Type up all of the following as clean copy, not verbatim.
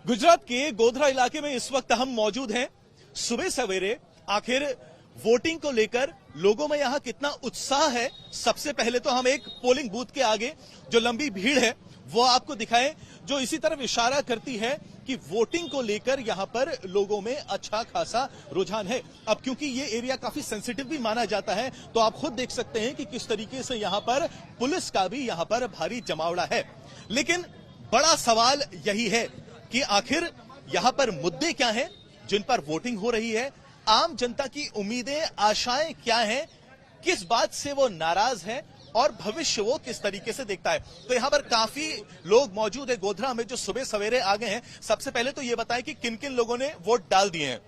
गुजरात के गोधरा इलाके में इस वक्त हम मौजूद हैं। सुबह सवेरे आखिर वोटिंग को लेकर लोगों में यहां कितना उत्साह है। सबसे पहले तो हम एक पोलिंग बूथ के आगे जो लंबी भीड़ है वो आपको दिखाएं, जो इसी तरफ इशारा करती है कि वोटिंग को लेकर यहां पर लोगों में अच्छा खासा रुझान है। अब क्योंकि ये एरिया काफी सेंसिटिव भी माना जाता है, तो आप खुद देख सकते हैं कि किस तरीके से यहां पर पुलिस का भी यहां पर भारी जमावड़ा है। लेकिन बड़ा सवाल यही है कि आखिर यहां पर मुद्दे क्या हैं जिन पर वोटिंग हो रही है, आम जनता की उम्मीदें आशाएं क्या हैं, किस बात से वो नाराज है और भविष्य वो किस तरीके से देखता है। तो यहां पर काफी लोग मौजूद है गोधरा में जो सुबह सवेरे आ गए हैं। सबसे पहले तो ये बताएं कि किन किन लोगों ने वोट डाल दिए हैं।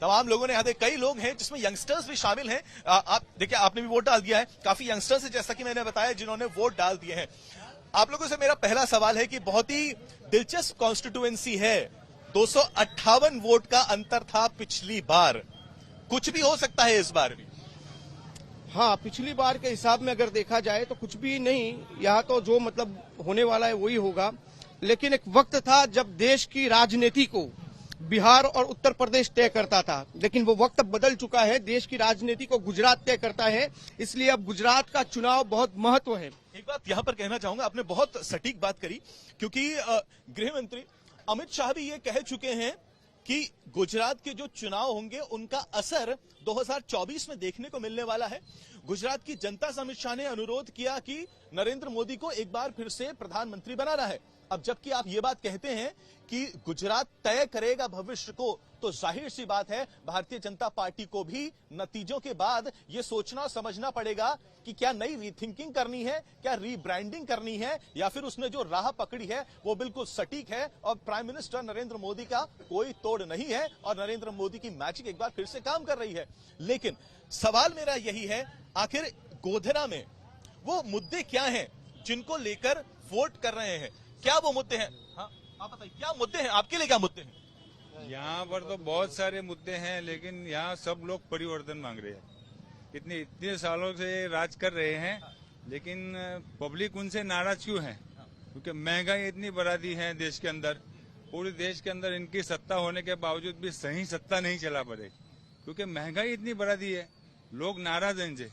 तमाम लोगों ने, यहाँ कई लोग हैं जिसमें यंगस्टर्स भी शामिल हैं। आप देखिए, आपने भी वोट डाल दिया है। काफी यंगस्टर्स है जैसा कि मैंने बताया जिन्होंने वोट डाल दिए हैं। आप लोगों से मेरा पहला सवाल है कि बहुत ही दिलचस्प कॉन्स्टिट्यूएंसी है। 258 वोट का अंतर था पिछली बार, कुछ भी हो सकता है इस बार भी। हाँ, पिछली बार के हिसाब में अगर देखा जाए तो कुछ भी नहीं, यहाँ तो जो होने वाला है वही होगा। लेकिन एक वक्त था जब देश की राजनीति को बिहार और उत्तर प्रदेश तय करता था, लेकिन वो वक्त बदल चुका है। देश की राजनीति को गुजरात तय करता है, इसलिए अब गुजरात का चुनाव बहुत महत्व है। एक बात यहां पर कहना चाहूंगा, आपने बहुत सटीक बात करी, क्योंकि गृह मंत्री अमित शाह भी ये कह चुके हैं कि गुजरात के जो चुनाव होंगे उनका असर 2024 में देखने को मिलने वाला है। गुजरात की जनता से अमित शाह ने अनुरोध किया कि नरेंद्र मोदी को एक बार फिर से प्रधानमंत्री बनाना है। अब जबकि आप ये बात कहते हैं कि गुजरात तय करेगा भविष्य को, तो जाहिर सी बात है भारतीय जनता पार्टी को भी नतीजों के बाद ये सोचना समझना पड़ेगा कि क्या नई रीथिंकिंग करनी है, क्या रीब्रांडिंग करनी है, या फिर उसने जो राह पकड़ी है वो बिल्कुल सटीक है और प्राइम मिनिस्टर नरेंद्र मोदी का कोई तोड़ नहीं है और नरेंद्र मोदी की मैजिक एक बार फिर से काम कर रही है। लेकिन सवाल मेरा यही है, आखिर गोधरा में वो मुद्दे क्या हैं जिनको लेकर वोट कर रहे हैं? क्या वो मुद्दे हैं? हाँ, आप बताइए, क्या मुद्दे हैं आपके लिए? क्या मुद्दे हैं? यहाँ पर तो बहुत सारे मुद्दे हैं, लेकिन यहाँ सब लोग परिवर्तन मांग रहे हैं। इतने सालों से राज कर रहे हैं, लेकिन पब्लिक उनसे नाराज क्यों है? क्योंकि महंगाई इतनी बढ़ा दी है देश के अंदर। पूरे देश के अंदर इनकी सत्ता होने के बावजूद भी सही सत्ता नहीं चला पा रही, क्योंकि महंगाई इतनी बढ़ा दी है। लोग नाराज हैं इनसे।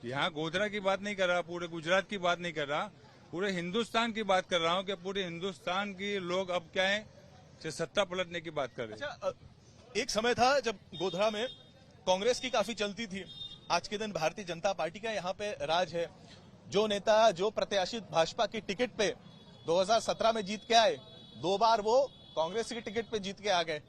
यहाँ गोधरा की बात नहीं कर रहा, पूरे गुजरात की बात नहीं कर रहा, पूरे हिंदुस्तान की बात कर रहा हूँ कि पूरे हिंदुस्तान के लोग अब क्या है, सत्ता पलटने की बात कर रहे हैं। अच्छा, एक समय था जब गोधरा में कांग्रेस की काफी चलती थी। आज के दिन भारतीय जनता पार्टी का यहाँ पे राज है। जो नेता, जो प्रत्याशी भाजपा की टिकट पे 2017 में जीत के आए, 2 बार वो कांग्रेस की टिकट पे जीत के आ गए।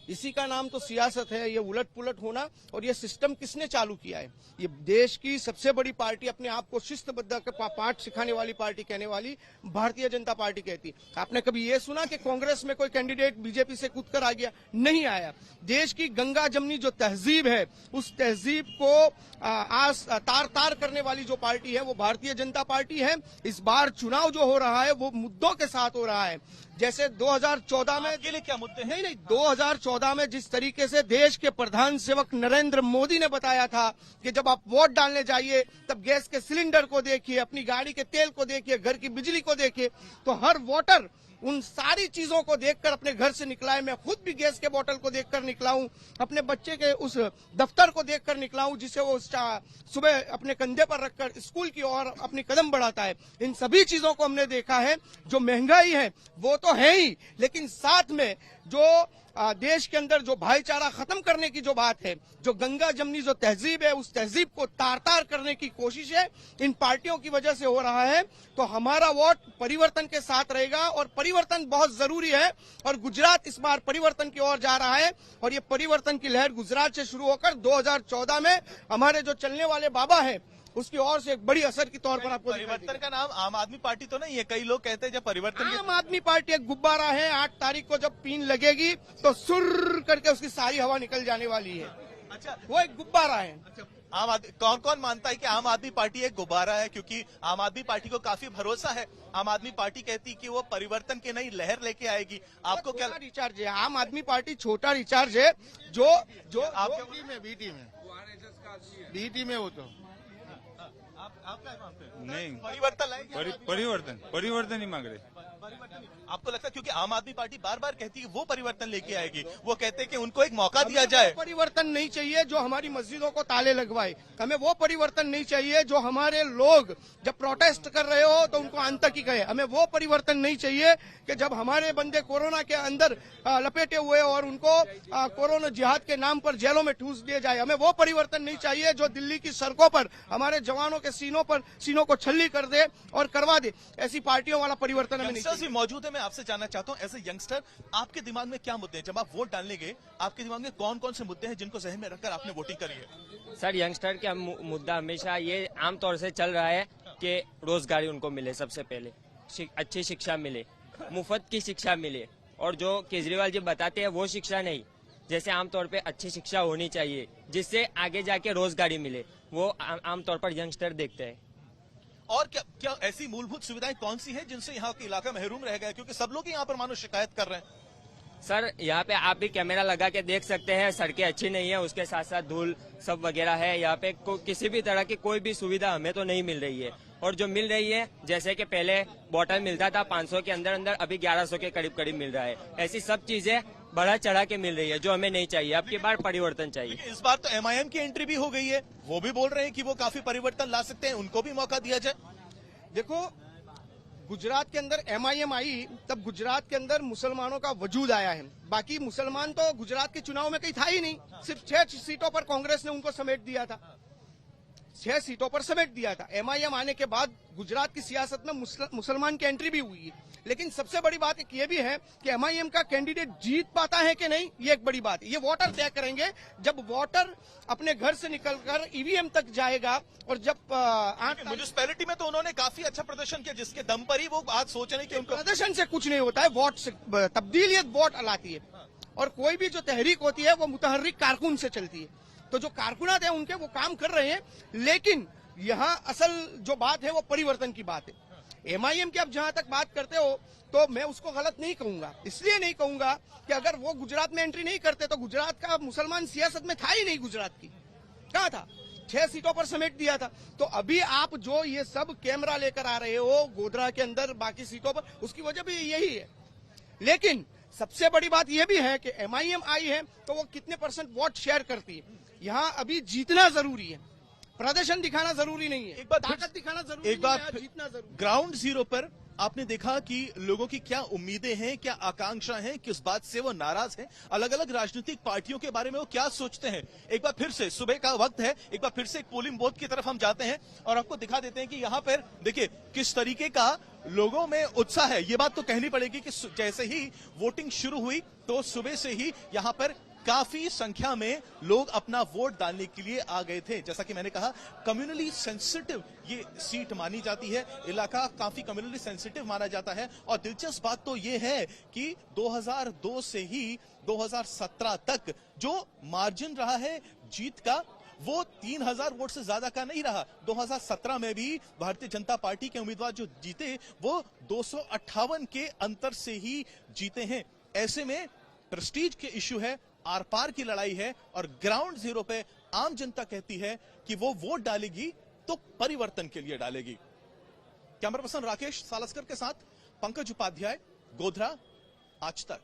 इसी का नाम तो सियासत है। ये उलट पुलट होना, और ये सिस्टम किसने चालू किया है? ये देश की सबसे बड़ी पार्टी, अपने आप को शिस्तबद्ध पाठ सिखाने वाली पार्टी कहने वाली भारतीय जनता पार्टी कहती है। आपने कभी ये सुना कि कांग्रेस में कोई कैंडिडेट बीजेपी से कूद कर आ गया? नहीं आया। देश की गंगा जमनी जो तहजीब है, उस तहजीब को तार तार करने वाली जो पार्टी है वो भारतीय जनता पार्टी है। इस बार चुनाव जो हो रहा है वो मुद्दों के साथ हो रहा है। जैसे 2014 में के लिए क्या मुद्दे हैं? नहीं, 2014 में जिस तरीके से देश के प्रधान सेवक नरेंद्र मोदी ने बताया था कि जब आप वोट डालने जाइए तब गैस के सिलेंडर को देखिए, अपनी गाड़ी के तेल को देखिए, घर की बिजली को देखिए, तो हर वोटर उन सारी चीजों को देखकर अपने घर से निकला है। मैं खुद भी गैस के बोतल को देखकर निकला हूं, अपने बच्चे के उस दफ्तर को देखकर निकला हूं जिसे वो सुबह अपने कंधे पर रखकर स्कूल की ओर अपनी कदम बढ़ाता है। इन सभी चीजों को हमने देखा है। जो महंगाई है वो तो है ही, लेकिन साथ में जो देश के अंदर जो भाईचारा खत्म करने की जो बात है, जो गंगा जमनी जो तहजीब है, उस तहजीब को तार तार करने की कोशिश है, इन पार्टियों की वजह से हो रहा है। तो हमारा वोट परिवर्तन के साथ रहेगा और परिवर्तन बहुत जरूरी है। और गुजरात इस बार परिवर्तन की ओर जा रहा है और ये परिवर्तन की लहर गुजरात से शुरू होकर 2014 में हमारे जो चलने वाले बाबा है उसकी ओर से एक बड़ी असर के तौर पर आपको परिवर्तन का नाम आम आदमी पार्टी तो नहीं है? कई लोग कहते हैं जब परिवर्तन, आम आदमी पार्टी एक गुब्बारा है। 8 तारीख को जब पीन लगेगी तो सुर करके उसकी सारी हवा निकल जाने वाली है। अच्छा, वो एक गुब्बारा है। अच्छा, आम आदमी कौन कौन मानता है कि आम आदमी पार्टी एक गुब्बारा है? क्योंकि आम आदमी पार्टी को काफी भरोसा है। आम आदमी पार्टी कहती है कि वो परिवर्तन की नई लहर लेके आएगी। आपको क्या रिचार्ज है? आम आदमी पार्टी छोटा रिचार्ज है। जो बीटी में वो तो नहीं, परिवर्तन ही मांग रहे। आपको लगता है क्योंकि आम आदमी पार्टी बार बार कहती है वो परिवर्तन लेके आएगी, वो कहते हैं कि उनको एक मौका दिया जाए। परिवर्तन नहीं चाहिए जो हमारी मस्जिदों को ताले लगवाए, हमें वो परिवर्तन नहीं चाहिए जो हमारे लोग जब प्रोटेस्ट कर रहे हो तो उनको आतंकी कहे, हमें वो परिवर्तन नहीं चाहिए कि जब हमारे बंदे कोरोना के अंदर लपेटे हुए और उनको कोरोना जिहाद के नाम पर जेलों में ठूस दिए जाए, हमें वो परिवर्तन नहीं चाहिए जो दिल्ली की सड़कों पर हमारे जवानों के सीनों को छल्ली कर दे और करवा दे। ऐसी पार्टियों वाला परिवर्तन हमें नहीं यंगस्टर्स चाहिए। भी मौजूद है, मैं आपसे जानना चाहता हूं एज ए यंगस्टर आपके दिमाग में क्या मुद्दे हैं? जब आप वोट डालने गए आपके दिमाग में कौन कौन से मुद्दे हैं जिनको जहन में रखकर आपने वोटिंग करी है? सर यंगस्टर का मुद्दा हमेशा ये आमतौर से चल रहा है कि रोजगारी उनको मिले, सबसे पहले अच्छी शिक्षा मिले, मुफ्त की शिक्षा मिले, और जो केजरीवाल जी बताते हैं वो शिक्षा नहीं, जैसे आमतौर पे अच्छी शिक्षा होनी चाहिए जिससे आगे जाके रोजगारी मिले, वो आमतौर पर यंगस्टर देखते हैं। और क्या ऐसी मूलभूत सुविधाएं कौन सी हैं जिनसे यहाँ का इलाका महरूम रह गया? क्योंकि सब लोग यहाँ पर मानो शिकायत कर रहे हैं। सर यहाँ पे आप भी कैमरा लगा के देख सकते हैं, सड़कें अच्छी नहीं है, उसके साथ साथ धूल सब वगैरह है। यहाँ पे किसी भी तरह की कोई भी सुविधा हमें तो नहीं मिल रही है, और जो मिल रही है जैसे कि पहले बोतल मिलता था 500 के अंदर अंदर, अभी 1100 के करीब करीब मिल रहा है। ऐसी सब चीजें बढ़ा चढ़ा के मिल रही है जो हमें नहीं चाहिए। अब की बार परिवर्तन चाहिए। इस बार तो MIM की एंट्री भी हो गई है, वो भी बोल रहे हैं कि वो काफी परिवर्तन ला सकते हैं, उनको भी मौका दिया जाए। देखो, गुजरात के अंदर MIM आई तब गुजरात के अंदर मुसलमानों का वजूद आया है, बाकी मुसलमान तो गुजरात के चुनाव में कहीं था ही नहीं। सिर्फ 6 सीटों पर कांग्रेस ने उनको समेट दिया था, 6 सीटों पर समेट दिया था। MIM आने के बाद गुजरात की सियासत में मुसलमान की एंट्री भी हुई है। लेकिन सबसे बड़ी बात एक ये भी है कि MIM का कैंडिडेट जीत पाता है कि नहीं, ये एक बड़ी बात है। ये वोटर तय करेंगे। जब वोटर अपने घर से निकलकर EVM तक जाएगा, और जब 8 म्यूनिसिपैलिटी में तो उन्होंने काफी अच्छा प्रदर्शन किया, जिसके दम पर ही वो आज सोच रहे हैं कि उनको प्रदर्शन से कुछ नहीं होता है, वोट से तब्दीलियत वोट लाती है। और कोई भी जो तहरीक होती है वो मुतहर्रिक कारकुन से चलती है। तो जो कारकुनात है उनके वो काम कर रहे हैं, लेकिन यहाँ असल जो बात है वो परिवर्तन की बात है। MIM की आप जहां तक बात करते हो तो मैं उसको गलत नहीं कहूंगा, इसलिए नहीं कहूंगा कि अगर वो गुजरात में एंट्री नहीं करते तो गुजरात का मुसलमान सियासत में था ही नहीं। गुजरात की कहाँ था, 6 सीटों पर समेट दिया था। तो अभी आप जो ये सब कैमरा लेकर आ रहे हो गोधरा के अंदर बाकी सीटों पर, उसकी वजह भी यही है। लेकिन सबसे बड़ी बात यह भी है कि MIM आई है तो वो कितने % वोट शेयर करती है। यहाँ अभी जीतना जरूरी है, प्रदर्शन दिखाना जरूरी नहीं है, एक बार ताकत दिखाना जरूरी एक बार नहीं है, जीतना जरूरी। ग्राउंड जीरो पर आपने देखा कि लोगों की क्या उम्मीदें हैं, क्या आकांक्षा हैं, किस बात से वो नाराज हैं, अलग अलग राजनीतिक पार्टियों के बारे में वो क्या सोचते हैं। एक बार फिर से सुबह का वक्त है, एक बार फिर से एक पोलिंग बूथ की तरफ हम जाते हैं और आपको दिखा देते हैं कि यहाँ पर देखिए किस तरीके का लोगों में उत्साह है। ये बात तो कहनी पड़ेगी कि जैसे ही वोटिंग शुरू हुई तो सुबह से ही यहाँ पर काफी संख्या में लोग अपना वोट डालने के लिए आ गए थे। जैसा कि मैंने कहा, कम्युनली सेंसिटिव ये सीट मानी जाती है, इलाका काफी कम्युनली सेंसिटिव माना जाता है। और दिलचस्प बात तो ये है कि 2002 से ही 2017 तक जो मार्जिन रहा है जीत का वो 3000 वोट से ज्यादा का नहीं रहा। 2017 में भी भारतीय जनता पार्टी के उम्मीदवार जो जीते वो 258 के अंतर से ही जीते हैं। ऐसे में प्रेस्टीज के इश्यू है, आर पार की लड़ाई है, और ग्राउंड जीरो पे आम जनता कहती है कि वो वोट डालेगी तो परिवर्तन के लिए डालेगी। कैमरा पर्सन राकेश सालस्कर के साथ पंकज उपाध्याय, गोधरा, आज तक।